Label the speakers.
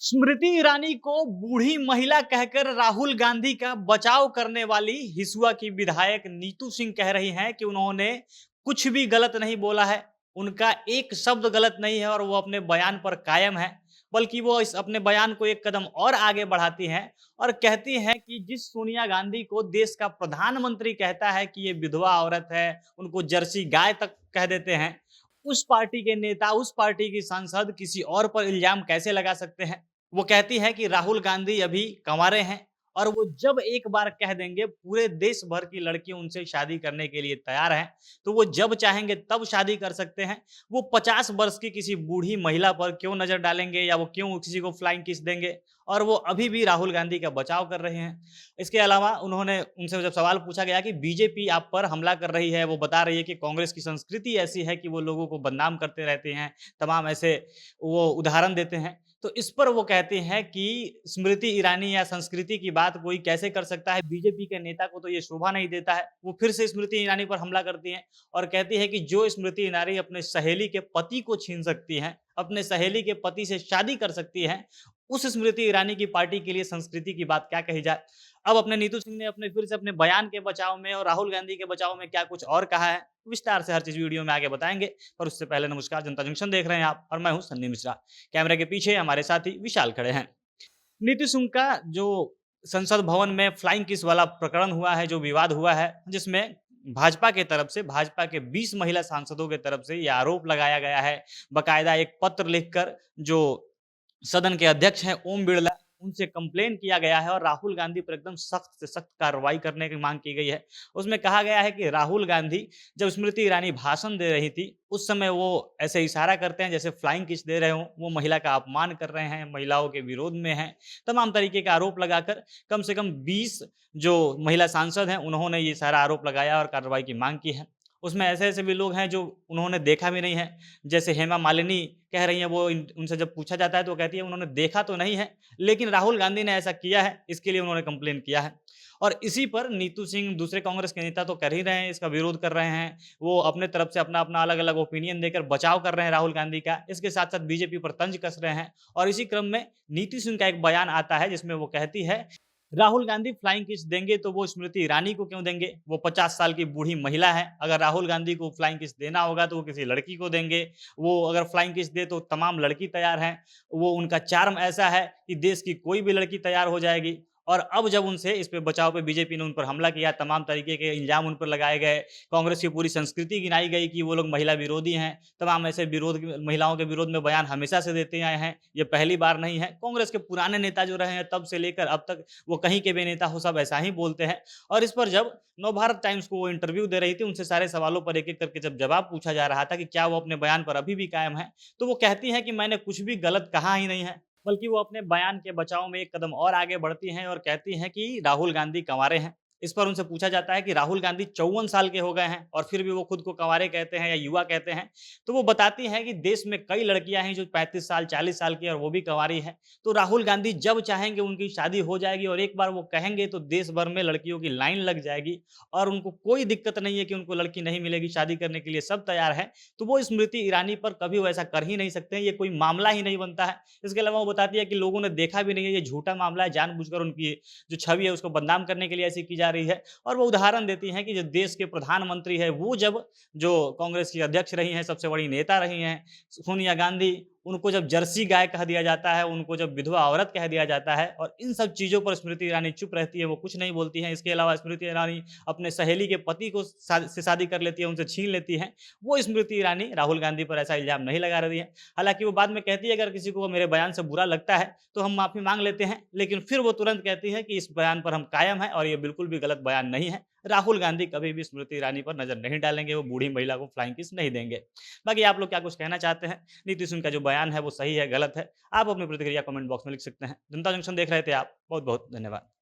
Speaker 1: स्मृति ईरानी को बूढ़ी महिला कहकर राहुल गांधी का बचाव करने वाली हिसुआ की विधायक नीतू सिंह कह रही हैं कि उन्होंने कुछ भी गलत नहीं बोला है। उनका एक शब्द गलत नहीं है और वो अपने बयान पर कायम है। बल्कि वो इस अपने बयान को एक कदम और आगे बढ़ाती हैं और कहती हैं कि जिस सोनिया गांधी को देश का प्रधानमंत्री कहता है कि ये विधवा औरत है, उनको जर्सी गाय तक कह देते हैं, उस पार्टी के नेता, उस पार्टी की सांसद किसी और पर इल्जाम कैसे लगा सकते हैं। वो कहती है कि राहुल गांधी अभी कंवारे हैं और वो जब एक बार कह देंगे पूरे देश भर की लड़कियां उनसे शादी करने के लिए तैयार हैं, तो वो जब चाहेंगे तब शादी कर सकते हैं। वो 50 वर्ष की किसी बूढ़ी महिला पर क्यों नजर डालेंगे या वो क्यों किसी को फ्लाइंग किस देंगे, और वो अभी भी राहुल गांधी का बचाव कर रहे हैं। इसके अलावा उन्होंने उनसे जब सवाल पूछा गया कि बीजेपी आप पर हमला कर रही है, वो बता रही है कि कांग्रेस की संस्कृति ऐसी है कि वो लोगों को बदनाम करते रहते हैं, तमाम ऐसे वो उदाहरण देते हैं। तो इस पर वो कहते हैं कि स्मृति ईरानी या संस्कृति की बात कोई कैसे कर सकता है, बीजेपी के नेता को तो ये शोभा नहीं देता है। वो फिर से स्मृति ईरानी पर हमला करती हैं और कहती है कि जो स्मृति ईरानी अपने सहेली के पति को छीन सकती हैं, अपने सहेली के पति से शादी कर सकती हैं, उस स्मृति ईरानी की पार्टी के लिए संस्कृति की बात क्या कही जाए। अब अपने नीतू सिंह ने अपने फिर से अपने बयान के बचाव में और राहुल गांधी के बचाव में क्या कुछ और कहा है, विस्तार से हर चीज वीडियो में आगे बताएंगे। पर उससे पहले नमस्कार, जनता जंक्शन देख रहे हैं आप और मैं हूं सन्नी मिश्रा। कैमरे के पीछे हमारे साथी विशाल खड़े हैं। नीतीश सिंह का जो संसद भवन में फ्लाइंग किस वाला प्रकरण हुआ है, जो विवाद हुआ है, जिसमें भाजपा के तरफ से भाजपा के 20 महिला सांसदों के तरफ से यह आरोप लगाया गया है, बकायदा एक पत्र लिखकर जो सदन के अध्यक्ष हैं ओम बिरला, उनसे कंप्लेन किया गया है और राहुल गांधी पर एकदम सख्त से सख्त कार्रवाई करने की मांग की गई है। उसमें कहा गया है कि राहुल गांधी जब स्मृति ईरानी भाषण दे रही थी, उस समय वो ऐसे इशारा करते हैं जैसे फ्लाइंग किस दे रहे हों, वो महिला का अपमान कर रहे हैं, महिलाओं के विरोध में हैं, तमाम तरीके का आरोप लगाकर कम से कम 20 जो महिला सांसद हैं, उन्होंने ये सारा आरोप लगाया और कार्रवाई की मांग की है। उसमें ऐसे-ऐसे भी लोग हैं जो उन्होंने देखा भी नहीं है, जैसे हेमा मालिनी कह रही हैं, वो उनसे जब पूछा जाता है तो वो कहती है उन्होंने देखा तो नहीं है, लेकिन राहुल गांधी ने ऐसा किया है, इसके लिए उन्होंने कंप्लेन किया है। और इसी पर नीतू सिंह, दूसरे कांग्रेस के नेता तो कर ही रहे हैं, इसका विरोध कर रहे हैं। वो अपने तरफ से अपना-अपना अलग-अलग ओपिनियन देकर बचाव कर रहे हैं राहुल गांधी का। इसके साथ-साथ बीजेपी पर तंज कस रहे हैं और इसी क्रम में नीतू सिंह का एक बयान आता है जिसमें वो कहती है, राहुल गांधी फ्लाइंग किस देंगे तो वो स्मृति ईरानी को क्यों देंगे? वो 50 साल की बूढ़ी महिला है। अगर राहुल गांधी को फ्लाइंग किस देना होगा तो वो किसी लड़की को देंगे। वो अगर फ्लाइंग किस दे तो तमाम लड़की तैयार हैं। वो उनका चार्म ऐसा है कि देश की कोई भी लड़की तैयार हो जाएगी। और अब जब उनसे इस पे बचाव पे बीजेपी ने उन पर हमला किया, तमाम तरीके के इल्ज़ाम उन पर लगाए गए, कांग्रेस की पूरी संस्कृति गिनाई गई कि वो लोग महिला विरोधी हैं, तमाम ऐसे विरोध महिलाओं के विरोध में बयान हमेशा से देते आए हैं, ये पहली बार नहीं है। कांग्रेस के पुराने नेता जो रहे हैं तब से लेकर अब तक वो कहीं के भी नेता हो, सब ऐसा ही बोलते हैं। और इस पर जब नवभारत टाइम्स को वो इंटरव्यू दे रही थी, उनसे सारे सवालों पर एक-एक करके जब जवाब पूछा जा रहा था कि क्या वो अपने बयान पर अभी भी कायम हैं, तो वो कहती हैं कि मैंने कुछ भी गलत कहा ही नहीं है। बल्कि वो अपने बयान के बचाव में एक कदम और आगे बढ़ती हैं और कहती हैं कि राहुल गांधी कंवारे हैं। इस पर उनसे पूछा जाता है कि राहुल गांधी 54 साल के हो गए हैं और फिर भी वो खुद को कंवारे कहते हैं या युवा कहते हैं। तो वो बताती हैं कि देश में कई लड़कियां हैं जो 35 साल, 40 साल की और वो भी कंवारी हैं। तो राहुल गांधी जब चाहेंगे उनकी शादी हो जाएगी और एक बार वो कहेंगे तो देश भर में लड़कियों की लाइन लग जाएगी और उनको कोई दिक्कत नहीं है कि उनको लड़की नहीं मिलेगी, शादी करने के लिए सब तैयार हैं। तो वो स्मृति ईरानी पर कभी वो ऐसा कर ही नहीं सकते हैं, ये कोई मामला ही नहीं बनता है। इसके अलावा वो बताती है कि लोगों ने देखा भी नहीं है, ये झूठा मामला है, जानबूझकर उनकी जो छवि है उसको बदनाम करने के लिए ऐसी की जा रही है। और वो उदाहरण देती हैं कि जो देश के प्रधानमंत्री है, वो जब जो कांग्रेस की अध्यक्ष रही हैं, सबसे बड़ी नेता रही हैं, सोनिया गांधी, उनको जब जर्सी गाय कह दिया जाता है, उनको जब विधवा औरत कह दिया जाता है और इन सब चीज़ों पर स्मृति ईरानी चुप रहती है, वो कुछ नहीं बोलती हैं। इसके अलावा स्मृति ईरानी अपने सहेली के पति को से शादी कर लेती है, उनसे छीन लेती हैं। वो स्मृति ईरानी राहुल गांधी पर ऐसा इल्ज़ाम नहीं लगा रही है। हालाँकि वो बाद में कहती है, अगर किसी को मेरे बयान से बुरा लगता है, तो हम माफ़ी माँग लेते हैं। लेकिन फिर वो तुरंत कहती है कि इस बयान पर हम कायम हैं और ये बिल्कुल भी गलत बयान नहीं है। राहुल गांधी कभी भी स्मृति ईरानी पर नज़र नहीं डालेंगे, वो बूढ़ी महिला को फ्लाइंग किस नहीं देंगे। बाकी आप लोग क्या कुछ कहना चाहते हैं? नीतीश सिंह का जो बयान है वो सही है, गलत है? आप अपनी प्रतिक्रिया कमेंट बॉक्स में लिख सकते हैं। जनता जंक्शन देख रहे थे आप, बहुत-बहुत धन्यवाद।